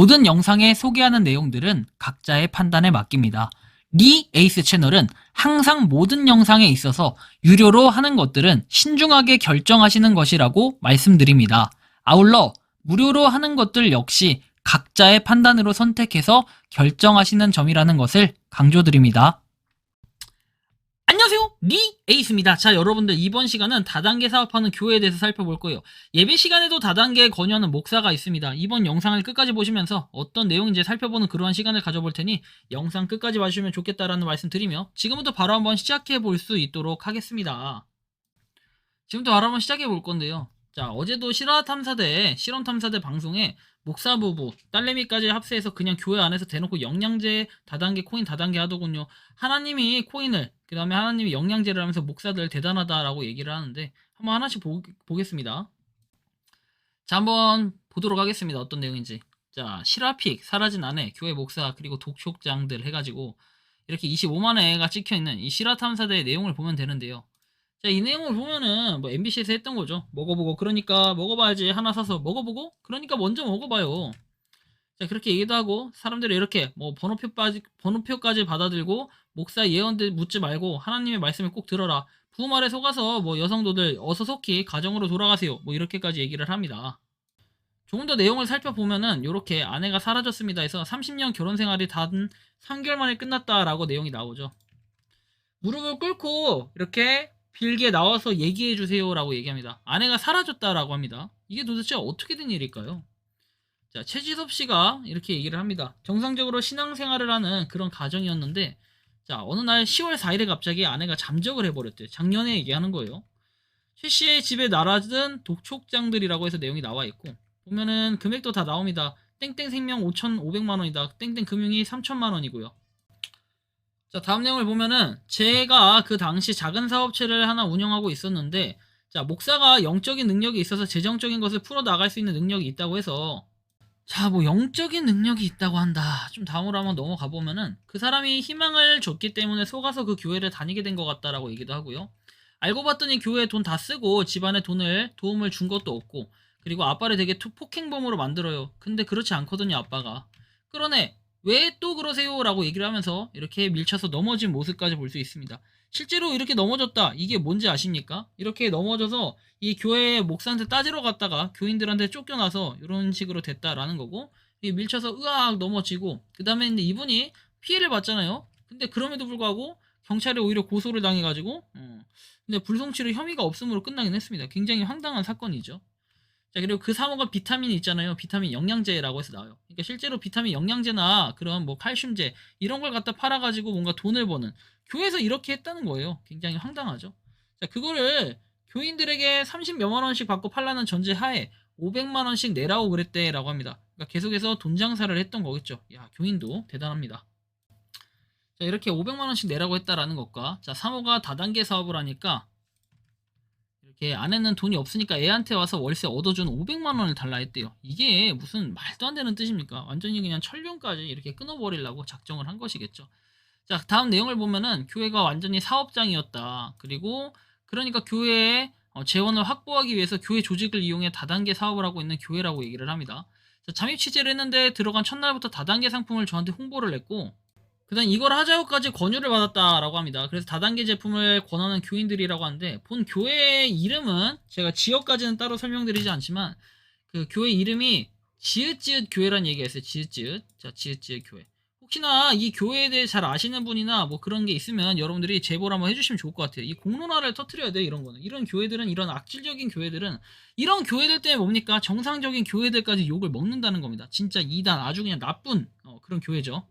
모든 영상에 소개하는 내용들은 각자의 판단에 맡깁니다. 리 에이스 채널은 항상 모든 영상에 있어서 유료로 하는 것들은 신중하게 결정하시는 것이라고 말씀드립니다. 아울러 무료로 하는 것들 역시 각자의 판단으로 선택해서 결정하시는 점이라는 것을 강조드립니다. 안녕하세요, 리 에이스입니다. 자, 여러분들 이번 시간은 다단계 사업하는 교회에 대해서 살펴볼 거예요. 예배 시간에도 다단계 권유하는 목사가 있습니다. 이번 영상을 끝까지 보시면서 어떤 내용인지 살펴보는 그러한 시간을 가져볼 테니 영상 끝까지 봐주시면 좋겠다라는 말씀 드리며 지금부터 바로 한번 시작해 볼 수 있도록 하겠습니다. 지금부터 바로 한번 시작해 볼 건데요. 자, 어제도 실험탐사대 방송에 목사 부부, 딸내미까지 합세해서 그냥 교회 안에서 대놓고 영양제 다단계, 코인 다단계 하더군요. 하나님이 코인을, 그 다음에 하나님이 영양제를 하면서 목사들 대단하다라고 얘기를 하는데 한번 하나씩 보겠습니다. 자, 한번 보도록 하겠습니다. 어떤 내용인지. 자, 실화픽, 사라진 아내, 교회 목사, 그리고 독촉장들 해가지고 이렇게 25만 회가 찍혀있는 이 실화탐사대의 내용을 보면 되는데요. 자, 이 내용을 보면은 뭐 MBC에서 했던 거죠. 먹어보고, 그러니까 먹어봐야지. 하나 사서 먹어보고, 그러니까 먼저 먹어봐요. 자, 그렇게 얘기도 하고 사람들이 이렇게 뭐 번호표까지 받아들고 목사 예언들 묻지 말고 하나님의 말씀을 꼭 들어라. 부부 말에 속아서 뭐 여성도들 어서 속히 가정으로 돌아가세요. 뭐 이렇게까지 얘기를 합니다. 조금 더 내용을 살펴보면은 이렇게 아내가 사라졌습니다 해서 30년 결혼 생활이 단 3개월 만에 끝났다라고 내용이 나오죠. 무릎을 꿇고 이렇게 빌게 나와서 얘기해 주세요라고 얘기합니다. 아내가 사라졌다라고 합니다. 이게 도대체 어떻게 된 일일까요? 자, 최지섭 씨가 이렇게 얘기를 합니다. 정상적으로 신앙생활을 하는 그런 가정이었는데, 자, 어느 날 10월 4일에 갑자기 아내가 잠적을 해버렸대요. 작년에 얘기하는 거예요. 최 씨의 집에 날아든 독촉장들이라고 해서 내용이 나와 있고, 보면은 금액도 다 나옵니다. 땡땡 생명 5,500만 원이다. 땡땡 금융이 3,000만 원이고요. 자, 다음 내용을 보면은 제가 그 당시 작은 사업체를 하나 운영하고 있었는데, 자, 목사가 영적인 능력이 있어서 재정적인 것을 풀어 나갈 수 있는 능력이 있다고 해서, 자, 뭐 영적인 능력이 있다고 한다. 좀 다음으로 한번 넘어가 보면은 그 사람이 희망을 줬기 때문에 속아서 그 교회를 다니게 된 것 같다라고 얘기도 하고요. 알고 봤더니 교회에 돈 다 쓰고 집안에 도움을 준 것도 없고, 그리고 아빠를 되게 폭행범으로 만들어요. 근데 그렇지 않거든요, 아빠가. 그러네. 왜 또 그러세요? 라고 얘기를 하면서 이렇게 밀쳐서 넘어진 모습까지 볼 수 있습니다. 실제로 이렇게 넘어졌다. 이게 뭔지 아십니까? 이렇게 넘어져서 이 교회 목사한테 따지러 갔다가 교인들한테 쫓겨나서 이런 식으로 됐다라는 거고, 밀쳐서 으악 넘어지고, 그 다음에 이분이 피해를 봤잖아요. 근데 그럼에도 불구하고 경찰에 오히려 고소를 당해가지고, 근데 불송치로 혐의가 없음으로 끝나긴 했습니다. 굉장히 황당한 사건이죠. 자, 그리고 그 사모가 비타민이 있잖아요. 비타민 영양제라고 해서 나와요. 그러니까 실제로 비타민 영양제나 그런 뭐 칼슘제 이런 걸 갖다 팔아가지고 뭔가 돈을 버는, 교회에서 이렇게 했다는 거예요. 굉장히 황당하죠. 자, 그거를 교인들에게 30몇만 원씩 받고 팔라는 전제 하에 500만 원씩 내라고 그랬대라고 합니다. 그러니까 계속해서 돈 장사를 했던 거겠죠. 야, 교인도 대단합니다. 자, 이렇게 500만 원씩 내라고 했다라는 것과, 자, 사모가 다단계 사업을 하니까 이렇게 아내는 돈이 없으니까 애한테 와서 월세 얻어준 500만 원을 달라 했대요. 이게 무슨 말도 안 되는 뜻입니까? 완전히 그냥 천륜까지 이렇게 끊어버리려고 작정을 한 것이겠죠. 자, 다음 내용을 보면은 교회가 완전히 사업장이었다. 그리고 그러니까 교회에 재원을 확보하기 위해서 교회 조직을 이용해 다단계 사업을 하고 있는 교회라고 얘기를 합니다. 자, 잠입 취재를 했는데 들어간 첫날부터 다단계 상품을 저한테 홍보를 했고, 그 다음 이걸 하자고까지 권유를 받았다라고 합니다. 그래서 다단계 제품을 권하는 교인들이라고 하는데, 본 교회의 이름은 제가 지역까지는 따로 설명드리지 않지만 그 교회 이름이 지읒지읒 교회라는 얘기가 있어요. 지읒지읒. 자, 지읒지읒 교회. 혹시나 이 교회에 대해 잘 아시는 분이나 뭐 그런 게 있으면 여러분들이 제보를 한번 해주시면 좋을 것 같아요. 이 공론화를 터트려야 돼요. 이런 거는. 이런 교회들은, 이런 악질적인 교회들은, 이런 교회들 때문에 뭡니까? 정상적인 교회들까지 욕을 먹는다는 겁니다. 진짜 이단, 아주 그냥 나쁜 그런 교회죠.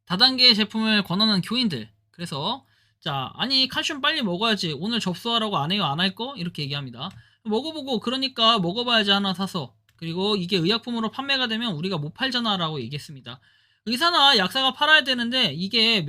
다단계 제품을 권하는 교인들. 그래서 자, 아니 칼슘 빨리 먹어야지. 오늘 접수하라고 안 해요? 안 할 거? 이렇게 얘기합니다. 먹어보고, 그러니까 먹어봐야지 하나 사서. 그리고 이게 의약품으로 판매가 되면 우리가 못 팔잖아 라고 얘기했습니다. 의사나 약사가 팔아야 되는데 이게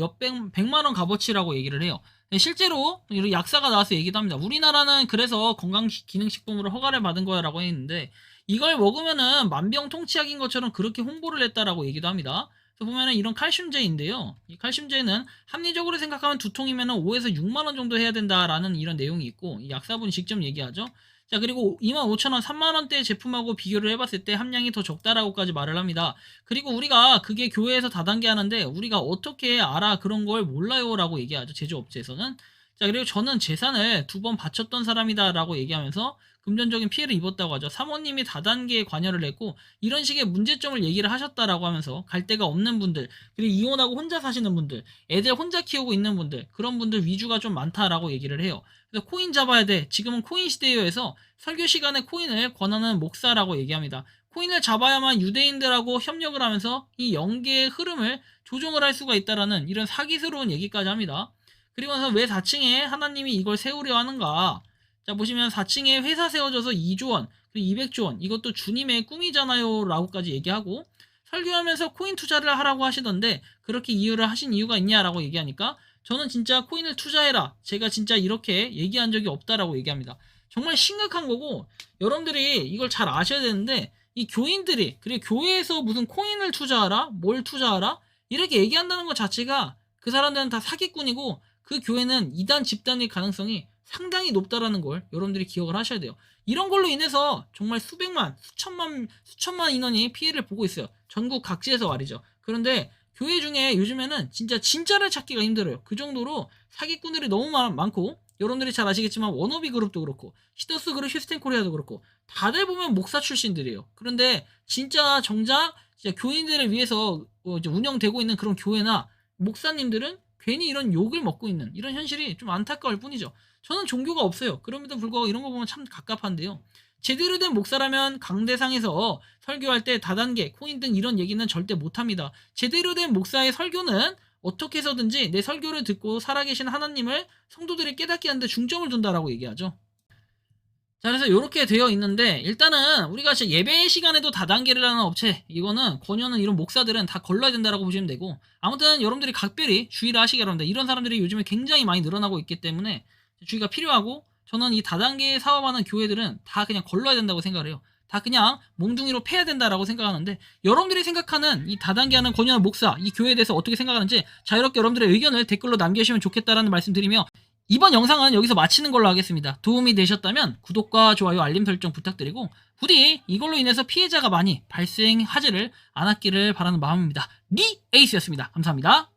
백만 원 값어치라고 얘기를 해요. 실제로 약사가 나와서 얘기도 합니다. 우리나라는 그래서 건강기능식품으로 허가를 받은 거야 라고 했는데, 이걸 먹으면은 만병통치약인 것처럼 그렇게 홍보를 했다라고 얘기도 합니다. 그래서 보면은 이런 칼슘제인데요. 이 칼슘제는 합리적으로 생각하면 두 통이면은 5에서 6만 원 정도 해야 된다라는 이런 내용이 있고, 이 약사분이 직접 얘기하죠. 자, 그리고 25,000원, 30,000원대 제품하고 비교를 해봤을 때 함량이 더 적다라고까지 말을 합니다. 그리고 우리가 그게 교회에서 다단계 하는데 우리가 어떻게 알아? 그런 걸 몰라요 라고 얘기하죠. 제조업체에서는. 자, 그리고 저는 재산을 2번 바쳤던 사람이다라고 얘기하면서 금전적인 피해를 입었다고 하죠. 사모님이 다단계에 관여를 했고 이런 식의 문제점을 얘기를 하셨다라고 하면서 갈 데가 없는 분들, 그리고 이혼하고 혼자 사시는 분들, 애들 혼자 키우고 있는 분들, 그런 분들 위주가 좀 많다라고 얘기를 해요. 그래서 코인 잡아야 돼. 지금은 코인 시대예요 해서 설교 시간에 코인을 권하는 목사라고 얘기합니다. 코인을 잡아야만 유대인들하고 협력을 하면서 이 영계의 흐름을 조종을 할 수가 있다라는 이런 사기스러운 얘기까지 합니다. 그리고 나서 왜 4층에 하나님이 이걸 세우려 하는가? 자, 보시면 4층에 회사 세워져서 2조 원, 그리고 200조 원, 이것도 주님의 꿈이잖아요 라고까지 얘기하고, 설교하면서 코인 투자를 하라고 하시던데 그렇게 이유를 하신 이유가 있냐라고 얘기하니까 저는 진짜 코인을 투자해라, 제가 진짜 이렇게 얘기한 적이 없다라고 얘기합니다. 정말 심각한 거고, 여러분들이 이걸 잘 아셔야 되는데 이 교인들이, 그리고 교회에서 무슨 코인을 투자하라, 뭘 투자하라 이렇게 얘기한다는 것 자체가 그 사람들은 다 사기꾼이고 그 교회는 이단 집단일 가능성이 상당히 높다라는 걸 여러분들이 기억을 하셔야 돼요. 이런 걸로 인해서 정말 수백만, 수천만 인원이 피해를 보고 있어요. 전국 각지에서 말이죠. 그런데 교회 중에 요즘에는 진짜를 찾기가 힘들어요. 그 정도로 사기꾼들이 너무 많고, 여러분들이 잘 아시겠지만 워너비 그룹도 그렇고 히더스 그룹, 휴스텐 코리아도 그렇고 다들 보면 목사 출신들이에요. 그런데 진짜 정작 진짜 교인들을 위해서 이제 운영되고 있는 그런 교회나 목사님들은 괜히 이런 욕을 먹고 있는 이런 현실이 좀 안타까울 뿐이죠. 저는 종교가 없어요. 그럼에도 불구하고 이런 거 보면 참 갑갑한데요. 제대로 된 목사라면 강대상에서 설교할 때 다단계, 코인 등 이런 얘기는 절대 못합니다. 제대로 된 목사의 설교는 어떻게 해서든지 내 설교를 듣고 살아계신 하나님을 성도들이 깨닫게 하는데 중점을 둔다라고 얘기하죠. 자, 그래서 이렇게 되어 있는데 일단은 우리가 진짜 예배 시간에도 다단계를 하는 업체, 이거는 권유하는 이런 목사들은 다 걸러야 된다라고 보시면 되고, 아무튼 여러분들이 각별히 주의를 하시기 바랍니다. 이런 사람들이 요즘에 굉장히 많이 늘어나고 있기 때문에 주의가 필요하고, 저는 이 다단계 사업하는 교회들은 다 그냥 걸러야 된다고 생각을 해요. 다 그냥 몽둥이로 패야 된다라고 생각하는데, 여러분들이 생각하는 이 다단계 하는 권유하는 목사, 이 교회에 대해서 어떻게 생각하는지 자유롭게 여러분들의 의견을 댓글로 남겨주시면 좋겠다라는 말씀 드리며, 이번 영상은 여기서 마치는 걸로 하겠습니다. 도움이 되셨다면 구독과 좋아요, 알림 설정 부탁드리고, 부디 이걸로 인해서 피해자가 많이 발생하지를 않았기를 바라는 마음입니다. 리 에이스였습니다. 감사합니다.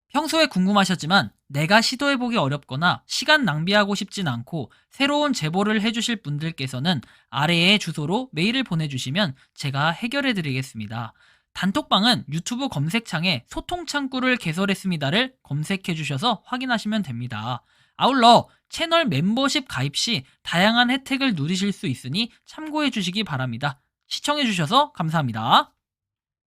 평소에 궁금하셨지만 내가 시도해보기 어렵거나 시간 낭비하고 싶진 않고 새로운 제보를 해주실 분들께서는 아래의 주소로 메일을 보내주시면 제가 해결해드리겠습니다. 단톡방은 유튜브 검색창에 소통창구를 개설했습니다를 검색해주셔서 확인하시면 됩니다. 아울러 채널 멤버십 가입 시 다양한 혜택을 누리실 수 있으니 참고해주시기 바랍니다. 시청해주셔서 감사합니다.